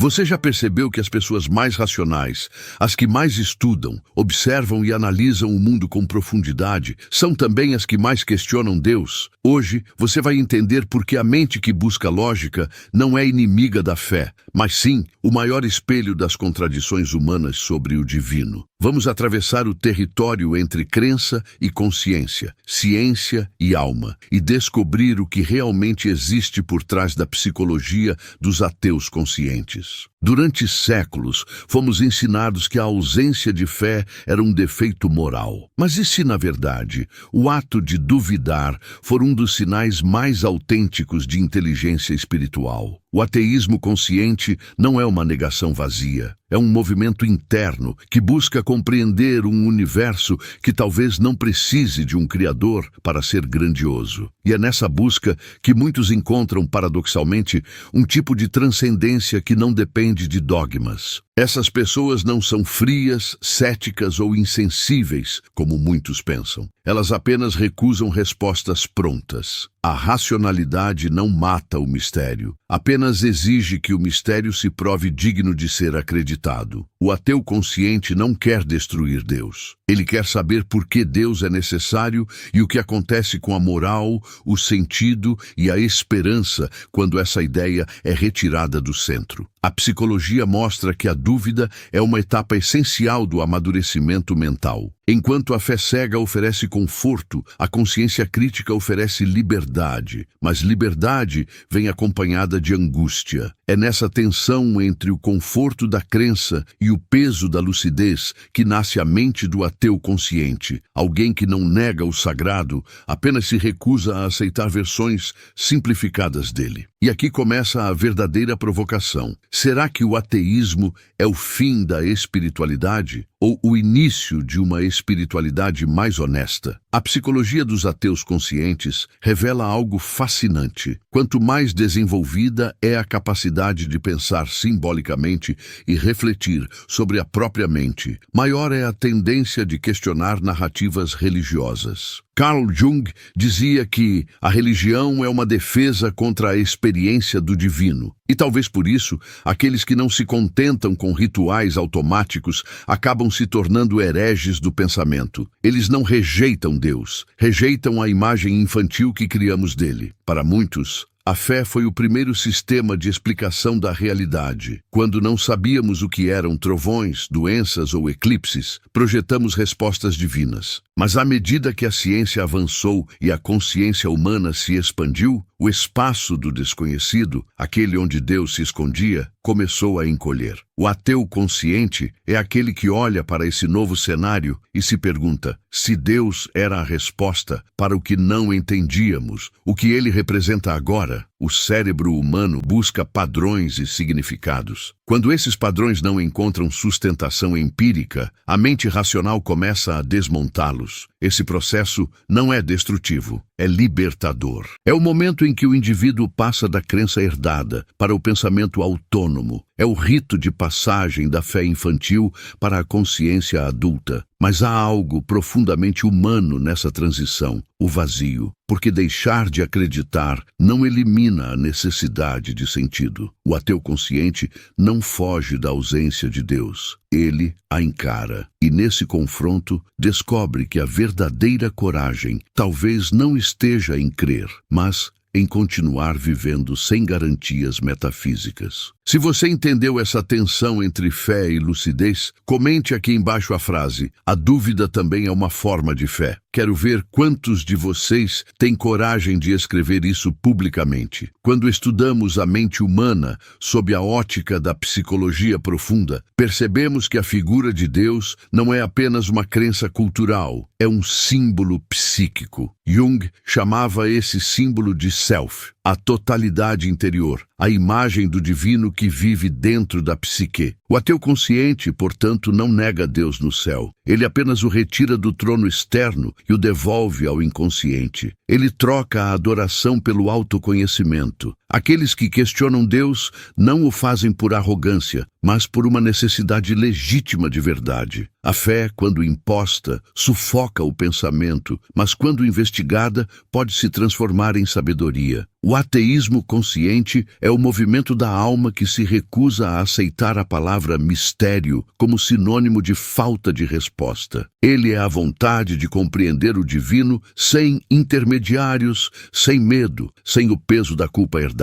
Você já percebeu que as pessoas mais racionais, as que mais estudam, observam e analisam o mundo com profundidade, são também as que mais questionam Deus? Hoje, você vai entender por que a mente que busca lógica não é inimiga da fé, mas sim o maior espelho das contradições humanas sobre o divino. Vamos atravessar o território entre crença e consciência, ciência e alma, e descobrir o que realmente existe por trás da psicologia dos ateus conscientes. Durante séculos, fomos ensinados que a ausência de fé era um defeito moral. Mas e se, na verdade, o ato de duvidar for um dos sinais mais autênticos de inteligência espiritual? O ateísmo consciente não é uma negação vazia. É um movimento interno que busca compreender um universo que talvez não precise de um criador para ser grandioso. E é nessa busca que muitos encontram, paradoxalmente, um tipo de transcendência que não depende de dogmas. Essas pessoas não são frias, céticas ou insensíveis, como muitos pensam. Elas apenas recusam respostas prontas. A racionalidade não mata o mistério, apenas exige que o mistério se prove digno de ser acreditado. O ateu consciente não quer destruir Deus. Ele quer saber por que Deus é necessário e o que acontece com a moral, o sentido e a esperança quando essa ideia é retirada do centro. A psicologia mostra que a dúvida é uma etapa essencial do amadurecimento mental. Enquanto a fé cega oferece conforto, a consciência crítica oferece liberdade, mas liberdade vem acompanhada de angústia. É nessa tensão entre o conforto da crença e o peso da lucidez que nasce a mente do ateu consciente, alguém que não nega o sagrado, apenas se recusa a aceitar versões simplificadas dele. E aqui começa a verdadeira provocação. Será que o ateísmo é o fim da espiritualidade ou o início de uma espiritualidade mais honesta? A psicologia dos ateus conscientes revela algo fascinante. Quanto mais desenvolvida é a capacidade de pensar simbolicamente e refletir sobre a própria mente, maior é a tendência de questionar narrativas religiosas. Carl Jung dizia que a religião é uma defesa contra a experiência do divino. E talvez por isso, aqueles que não se contentam com rituais automáticos acabam se tornando hereges do pensamento. Eles não rejeitam Deus, rejeitam a imagem infantil que criamos dele. Para muitos, a fé foi o primeiro sistema de explicação da realidade. Quando não sabíamos o que eram trovões, doenças ou eclipses, projetamos respostas divinas. Mas à medida que a ciência avançou e a consciência humana se expandiu, o espaço do desconhecido, aquele onde Deus se escondia, começou a encolher. O ateu consciente é aquele que olha para esse novo cenário e se pergunta se Deus era a resposta para o que não entendíamos, o que ele representa agora. O cérebro humano busca padrões e significados. Quando esses padrões não encontram sustentação empírica, a mente racional começa a desmontá-los. Esse processo não é destrutivo, é libertador. É o momento em que o indivíduo passa da crença herdada para o pensamento autônomo. É o rito de passagem da fé infantil para a consciência adulta. Mas há algo profundamente humano nessa transição, o vazio, porque deixar de acreditar não elimina a necessidade de sentido. O ateu consciente não foge da ausência de Deus. Ele a encara e, nesse confronto, descobre que a verdadeira coragem talvez não esteja em crer, mas em continuar vivendo sem garantias metafísicas. Se você entendeu essa tensão entre fé e lucidez, comente aqui embaixo a frase: a dúvida também é uma forma de fé. Quero ver quantos de vocês têm coragem de escrever isso publicamente. Quando estudamos a mente humana sob a ótica da psicologia profunda, percebemos que a figura de Deus não é apenas uma crença cultural, é um símbolo psíquico. Jung chamava esse símbolo de self, a totalidade interior, a imagem do divino que vive dentro da psique. O ateu consciente, portanto, não nega Deus no céu. Ele apenas o retira do trono externo e o devolve ao inconsciente. Ele troca a adoração pelo autoconhecimento. Aqueles que questionam Deus não o fazem por arrogância, mas por uma necessidade legítima de verdade. A fé, quando imposta, sufoca o pensamento, mas quando investigada, pode se transformar em sabedoria. O ateísmo consciente é o movimento da alma que se recusa a aceitar a palavra mistério como sinônimo de falta de resposta. Ele é a vontade de compreender o divino sem intermediários, sem medo, sem o peso da culpa herdada.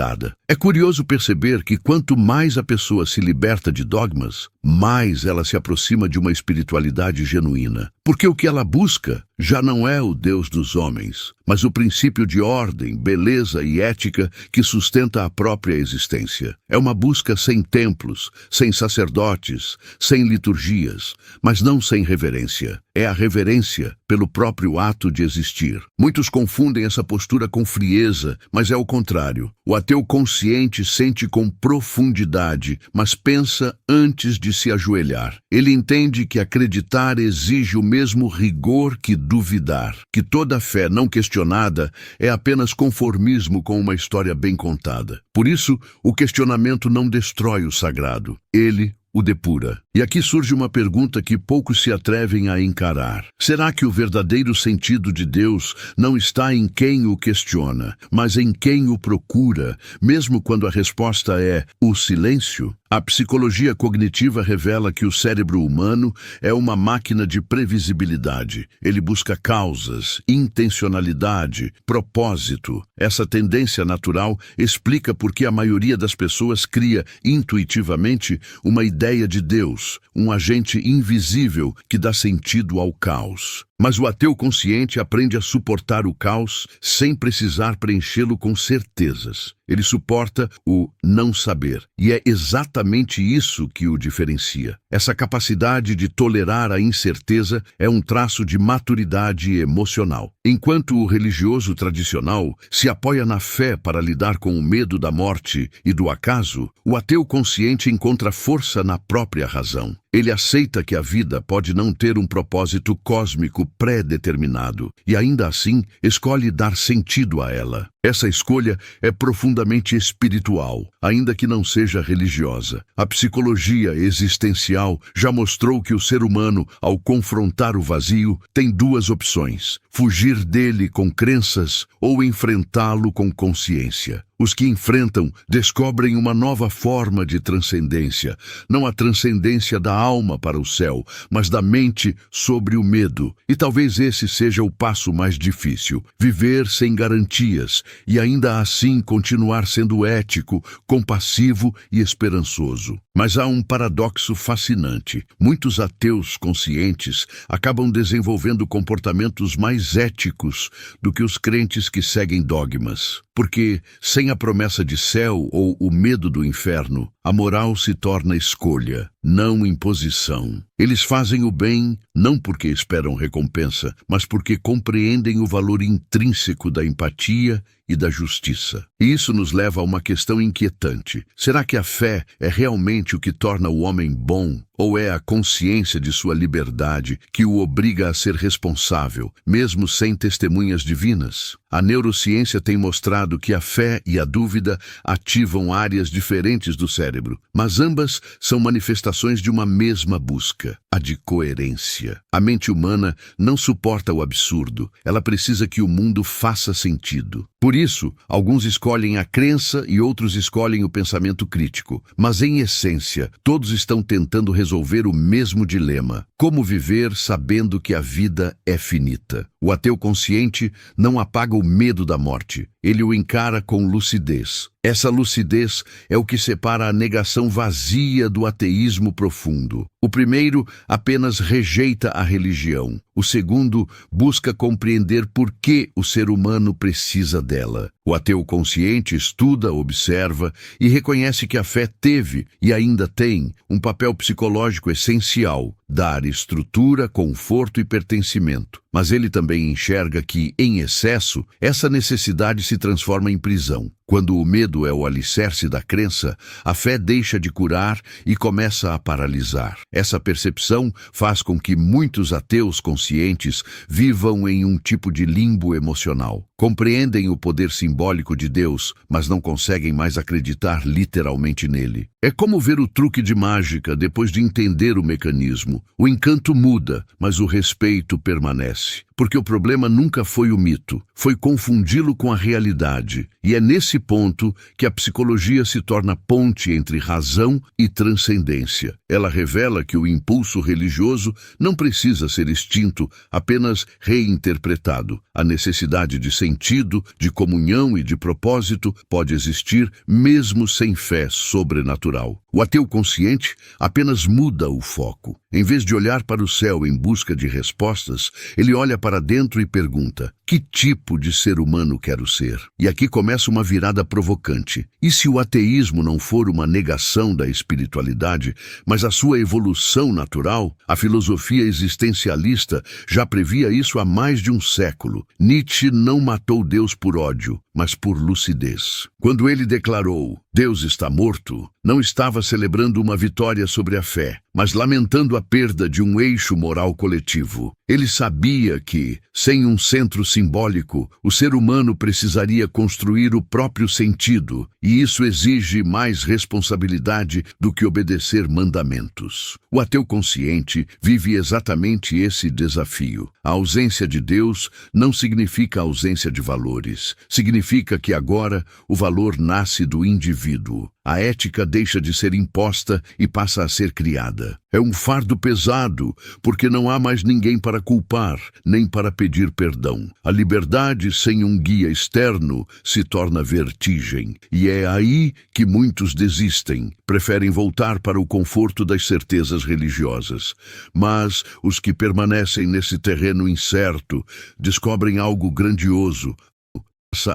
É curioso perceber que quanto mais a pessoa se liberta de dogmas, mais ela se aproxima de uma espiritualidade genuína. Porque o que ela busca já não é o Deus dos homens, mas o princípio de ordem, beleza e ética que sustenta a própria existência. É uma busca sem templos, sem sacerdotes, sem liturgias, mas não sem reverência. É a reverência pelo próprio ato de existir. Muitos confundem essa postura com frieza, mas é o contrário. O ateu consciente sente com profundidade, mas pensa antes de se ajoelhar. Ele entende que acreditar exige o mesmo rigor que duvidar, que toda fé não questionada é apenas conformismo com uma história bem contada. Por isso, o questionamento não destrói o sagrado, ele o depura. E aqui surge uma pergunta que poucos se atrevem a encarar. Será que o verdadeiro sentido de Deus não está em quem o questiona, mas em quem o procura, mesmo quando a resposta é o silêncio? A psicologia cognitiva revela que o cérebro humano é uma máquina de previsibilidade. Ele busca causas, intencionalidade, propósito. Essa tendência natural explica por que a maioria das pessoas cria intuitivamente uma ideia de Deus, um agente invisível que dá sentido ao caos. Mas o ateu consciente aprende a suportar o caos sem precisar preenchê-lo com certezas. Ele suporta o não saber, e é exatamente isso que o diferencia. Essa capacidade de tolerar a incerteza é um traço de maturidade emocional. Enquanto o religioso tradicional se apoia na fé para lidar com o medo da morte e do acaso, o ateu consciente encontra força na própria razão. Ele aceita que a vida pode não ter um propósito cósmico pré-determinado e, ainda assim, escolhe dar sentido a ela. Essa escolha é profundamente espiritual, ainda que não seja religiosa. A psicologia existencial já mostrou que o ser humano, ao confrontar o vazio, tem duas opções: fugir dele com crenças ou enfrentá-lo com consciência. Os que enfrentam descobrem uma nova forma de transcendência, não a transcendência da alma para o céu, mas da mente sobre o medo. E talvez esse seja o passo mais difícil: viver sem garantias e ainda assim continuar sendo ético, compassivo e esperançoso. Mas há um paradoxo fascinante. Muitos ateus conscientes acabam desenvolvendo comportamentos mais éticos do que os crentes que seguem dogmas. Porque, sem a promessa de céu ou o medo do inferno, a moral se torna escolha, não imposição. Eles fazem o bem não porque esperam recompensa, mas porque compreendem o valor intrínseco da empatia e da justiça. E isso nos leva a uma questão inquietante. Será que a fé é realmente o que torna o homem bom? Ou é a consciência de sua liberdade que o obriga a ser responsável, mesmo sem testemunhas divinas? A neurociência tem mostrado que a fé e a dúvida ativam áreas diferentes do cérebro, mas ambas são manifestações de uma mesma busca, a de coerência. A mente humana não suporta o absurdo, ela precisa que o mundo faça sentido. Por isso, alguns escolhem a crença e outros escolhem o pensamento crítico, mas em essência, todos estão tentando resolver o mesmo dilema: como viver sabendo que a vida é finita. O ateu consciente não apaga o medo da morte, ele o encara com lucidez. Essa lucidez é o que separa a negação vazia do ateísmo profundo. O primeiro apenas rejeita a religião. O segundo busca compreender por que o ser humano precisa dela. O ateu consciente estuda, observa e reconhece que a fé teve e ainda tem um papel psicológico essencial: dar estrutura, conforto e pertencimento. Mas ele também enxerga que, em excesso, essa necessidade se transforma em prisão. Quando o medo é o alicerce da crença, a fé deixa de curar e começa a paralisar. Essa percepção faz com que muitos ateus conscientes vivam em um tipo de limbo emocional. Compreendem o poder simbólico de Deus, mas não conseguem mais acreditar literalmente nele. É como ver o truque de mágica depois de entender o mecanismo. O encanto muda, mas o respeito permanece. Porque o problema nunca foi o mito, foi confundi-lo com a realidade. E é nesse ponto que a psicologia se torna ponte entre razão e transcendência. Ela revela que o impulso religioso não precisa ser extinto, apenas reinterpretado. A necessidade de sentido, de comunhão e de propósito pode existir mesmo sem fé sobrenatural. O ateu consciente apenas muda o foco. Em vez de olhar para o céu em busca de respostas, ele olha para dentro e pergunta: que tipo de ser humano quero ser? E aqui começa uma virada provocante. E se o ateísmo não for uma negação da espiritualidade, mas a sua evolução natural? A filosofia existencialista já previa isso há mais de um século. Nietzsche não matou Deus por ódio, mas por lucidez. Quando ele declarou: Deus está morto, não estava celebrando uma vitória sobre a fé, mas lamentando a perda de um eixo moral coletivo. Ele sabia que, sem um centro simbólico, o ser humano precisaria construir o próprio sentido, e isso exige mais responsabilidade do que obedecer mandamentos. O ateu consciente vive exatamente esse desafio. A ausência de Deus não significa ausência de valores. Significa que agora o valor nasce do indivíduo. A ética deixa de ser imposta e passa a ser criada. É um fardo pesado, porque não há mais ninguém para culpar, nem para pedir perdão. A liberdade sem um guia externo se torna vertigem. E é aí que muitos desistem, preferem voltar para o conforto das certezas religiosas. Mas os que permanecem nesse terreno incerto descobrem algo grandioso: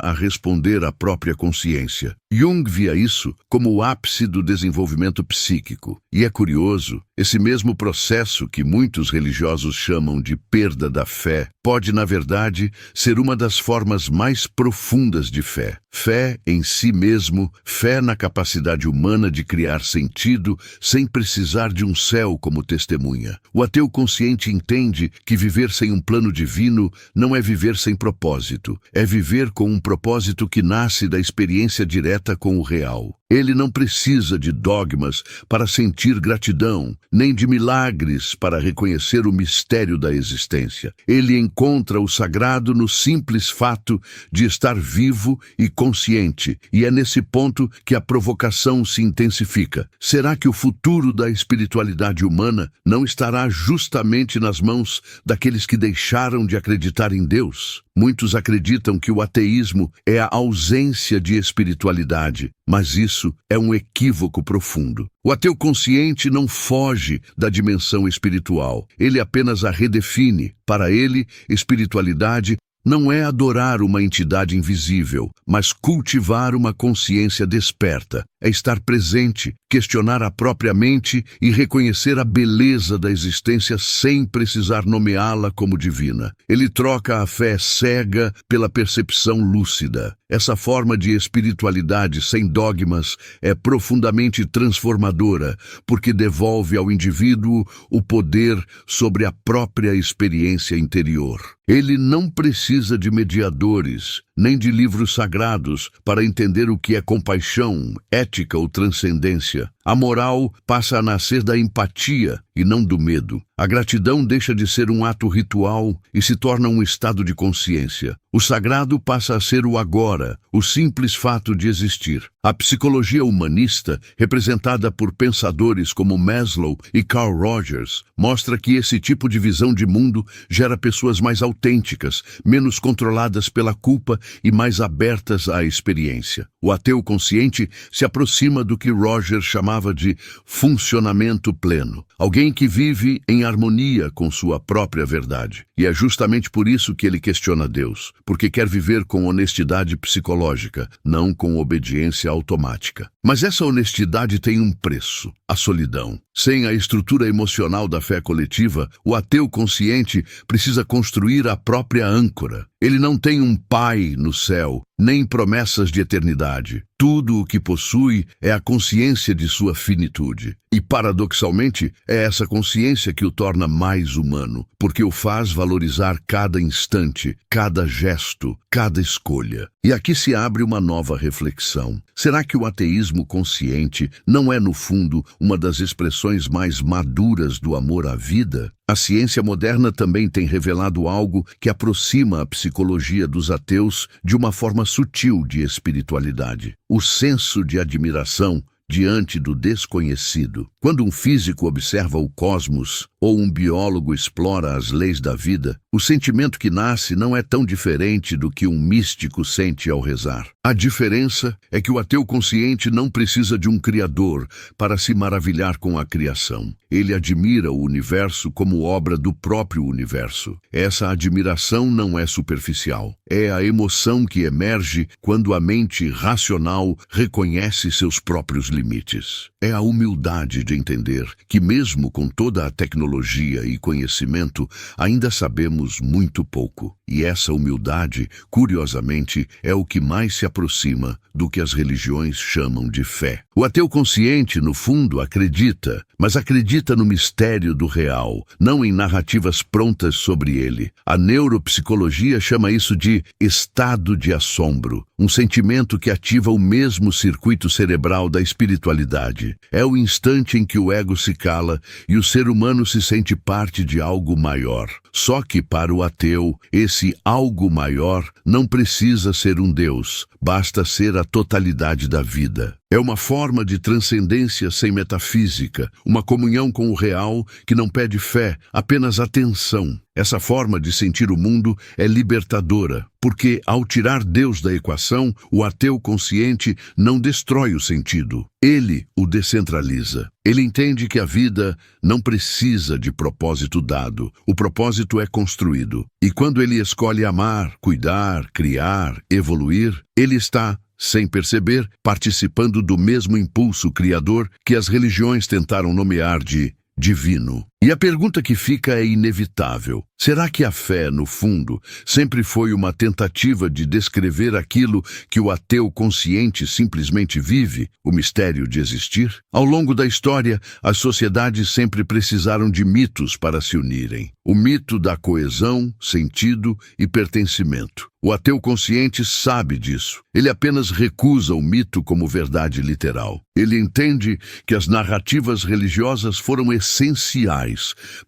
a responder à própria consciência. Jung via isso como o ápice do desenvolvimento psíquico. E é curioso, esse mesmo processo que muitos religiosos chamam de perda da fé, pode, na verdade, ser uma das formas mais profundas de fé. Fé em si mesmo, fé na capacidade humana de criar sentido sem precisar de um céu como testemunha. O ateu consciente entende que viver sem um plano divino não é viver sem propósito, é viver com um propósito que nasce da experiência direta com o real. Ele não precisa de dogmas para sentir gratidão, nem de milagres para reconhecer o mistério da existência. Ele encontra o sagrado no simples fato de estar vivo e consciente, e é nesse ponto que a provocação se intensifica. Será que o futuro da espiritualidade humana não estará justamente nas mãos daqueles que deixaram de acreditar em Deus? Muitos acreditam que o ateísmo é a ausência de espiritualidade, mas isso é um equívoco profundo. O ateu consciente não foge da dimensão espiritual, ele apenas a redefine. Para ele, espiritualidade não é adorar uma entidade invisível, mas cultivar uma consciência desperta. É estar presente, questionar a própria mente e reconhecer a beleza da existência sem precisar nomeá-la como divina. Ele troca a fé cega pela percepção lúcida. Essa forma de espiritualidade sem dogmas é profundamente transformadora, porque devolve ao indivíduo o poder sobre a própria experiência interior. Ele não precisa de mediadores, nem de livros sagrados para entender o que é compaixão, ética ou transcendência. A moral passa a nascer da empatia e não do medo. A gratidão deixa de ser um ato ritual e se torna um estado de consciência. O sagrado passa a ser o agora, o simples fato de existir. A psicologia humanista, representada por pensadores como Maslow e Carl Rogers, mostra que esse tipo de visão de mundo gera pessoas mais autênticas, menos controladas pela culpa e mais abertas à experiência. O ateu consciente se aproxima do que Rogers chamava de funcionamento pleno. Alguém que vive em harmonia com sua própria verdade. E é justamente por isso que ele questiona Deus, porque quer viver com honestidade psicológica, não com obediência automática. Mas essa honestidade tem um preço: a solidão. Sem a estrutura emocional da fé coletiva, o ateu consciente precisa construir a própria âncora. Ele não tem um pai no céu, nem promessas de eternidade. Tudo o que possui é a consciência de sua finitude. E, paradoxalmente, é essa consciência que o torna mais humano, porque o faz valorizar cada instante, cada gesto, cada escolha. E aqui se abre uma nova reflexão. Será que o ateísmo consciente não é, no fundo, uma das expressões mais maduras do amor à vida? A ciência moderna também tem revelado algo que aproxima a psicologia dos ateus de uma forma sutil de espiritualidade: o senso de admiração diante do desconhecido. Quando um físico observa o cosmos ou um biólogo explora as leis da vida, o sentimento que nasce não é tão diferente do que um místico sente ao rezar. A diferença é que o ateu consciente não precisa de um criador para se maravilhar com a criação. Ele admira o universo como obra do próprio universo. Essa admiração não é superficial. É a emoção que emerge quando a mente racional reconhece seus próprios limites. É a humildade de entender que, mesmo com toda a tecnologia e conhecimento, ainda sabemos muito pouco. E essa humildade, curiosamente, é o que mais se aproxima do que as religiões chamam de fé. O ateu consciente, no fundo, acredita, mas acredita no mistério do real, não em narrativas prontas sobre ele. A neuropsicologia chama isso de estado de assombro, um sentimento que ativa o mesmo circuito cerebral da espiritualidade. É o instante em que o ego se cala e o ser humano se sente parte de algo maior. Só que, para o ateu, esse algo maior não precisa ser um Deus, basta ser a totalidade da vida. É uma forma de transcendência sem metafísica, uma comunhão com o real que não pede fé, apenas atenção. Essa forma de sentir o mundo é libertadora, porque, ao tirar Deus da equação, o ateu consciente não destrói o sentido. Ele o descentraliza. Ele entende que a vida não precisa de propósito dado. O propósito é construído. E quando ele escolhe amar, cuidar, criar, evoluir, ele está, sem perceber, participando do mesmo impulso criador que as religiões tentaram nomear de divino. E a pergunta que fica é inevitável. Será que a fé, no fundo, sempre foi uma tentativa de descrever aquilo que o ateu consciente simplesmente vive, o mistério de existir? Ao longo da história, as sociedades sempre precisaram de mitos para se unirem. O mito da coesão, sentido e pertencimento. O ateu consciente sabe disso. Ele apenas recusa o mito como verdade literal. Ele entende que as narrativas religiosas foram essenciais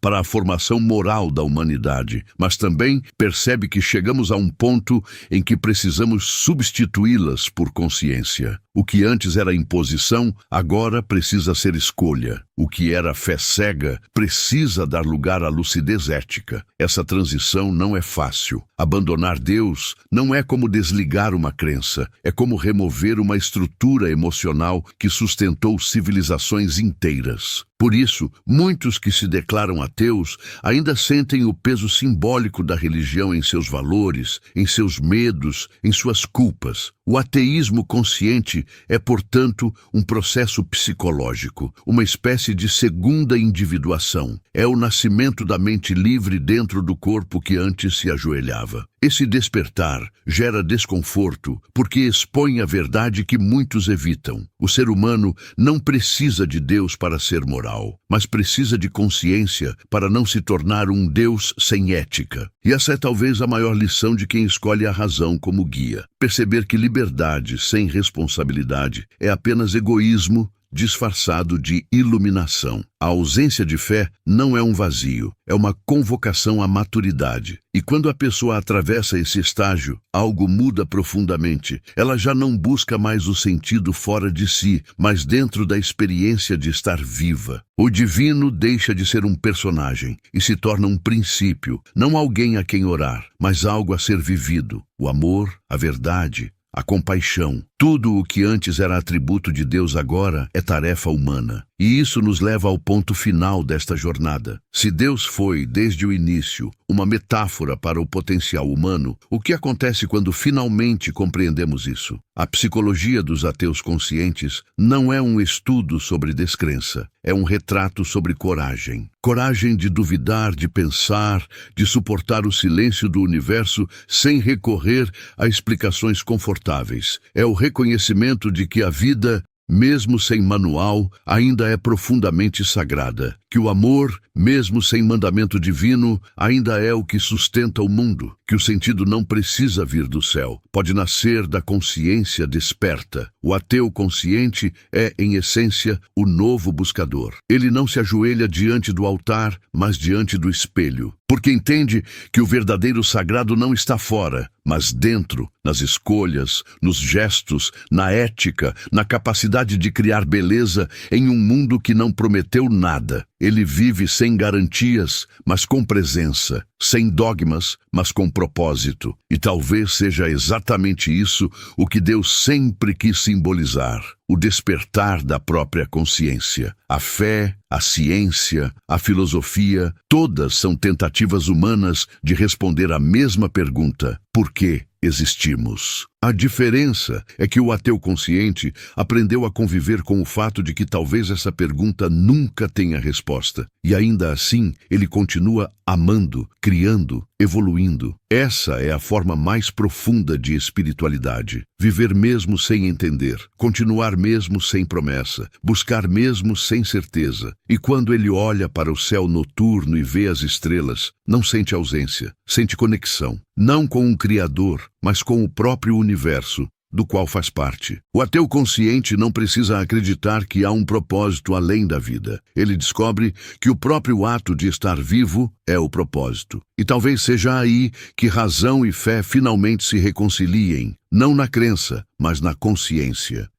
para a formação moral da humanidade, mas também percebe que chegamos a um ponto em que precisamos substituí-las por consciência. O que antes era imposição, agora precisa ser escolha. O que era fé cega precisa dar lugar à lucidez ética. Essa transição não é fácil. Abandonar Deus não é como desligar uma crença, é como remover uma estrutura emocional que sustentou civilizações inteiras. Por isso, muitos que se declaram ateus ainda sentem o peso simbólico da religião em seus valores, em seus medos, em suas culpas. O ateísmo consciente é, portanto, um processo psicológico, uma espécie de segunda individuação. É o nascimento da mente livre dentro do corpo que antes se ajoelhava. Esse despertar gera desconforto porque expõe a verdade que muitos evitam. O ser humano não precisa de Deus para ser moral, mas precisa de consciência para não se tornar um Deus sem ética. E essa é talvez a maior lição de quem escolhe a razão como guia. Perceber que liberdade sem responsabilidade é apenas egoísmo disfarçado de iluminação. A ausência de fé não é um vazio, é uma convocação à maturidade. E quando a pessoa atravessa esse estágio, algo muda profundamente. Ela já não busca mais o sentido fora de si, mas dentro da experiência de estar viva. O divino deixa de ser um personagem e se torna um princípio, não alguém a quem orar, mas algo a ser vivido. O amor, a verdade, a compaixão. Tudo o que antes era atributo de Deus agora é tarefa humana. E isso nos leva ao ponto final desta jornada. Se Deus foi, desde o início, uma metáfora para o potencial humano, o que acontece quando finalmente compreendemos isso? A psicologia dos ateus conscientes não é um estudo sobre descrença, é um retrato sobre coragem. Coragem de duvidar, de pensar, de suportar o silêncio do universo sem recorrer a explicações confortáveis. É o reconhecimento de que a vida, mesmo sem manual, ainda é profundamente sagrada, que o amor, mesmo sem mandamento divino, ainda é o que sustenta o mundo, que o sentido não precisa vir do céu, pode nascer da consciência desperta. O ateu consciente é, em essência, o novo buscador. Ele não se ajoelha diante do altar, mas diante do espelho, porque entende que o verdadeiro sagrado não está fora, mas dentro, nas escolhas, nos gestos, na ética, na capacidade de criar beleza em um mundo que não prometeu nada. Ele vive sem garantias, mas com presença, sem dogmas, mas com propósito. E talvez seja exatamente isso o que Deus sempre quis simbolizar: o despertar da própria consciência. A fé, a ciência, a filosofia, todas são tentativas humanas de responder à mesma pergunta: por que existimos? A diferença é que o ateu consciente aprendeu a conviver com o fato de que talvez essa pergunta nunca tenha resposta. E ainda assim, ele continua amando, criando, evoluindo. Essa é a forma mais profunda de espiritualidade. Viver mesmo sem entender, continuar mesmo sem promessa, buscar mesmo sem certeza. E quando ele olha para o céu noturno e vê as estrelas, não sente ausência, sente conexão. Não com um Criador, mas com o próprio universo, do qual faz parte. O ateu consciente não precisa acreditar que há um propósito além da vida. Ele descobre que o próprio ato de estar vivo é o propósito. E talvez seja aí que razão e fé finalmente se reconciliem, não na crença, mas na consciência.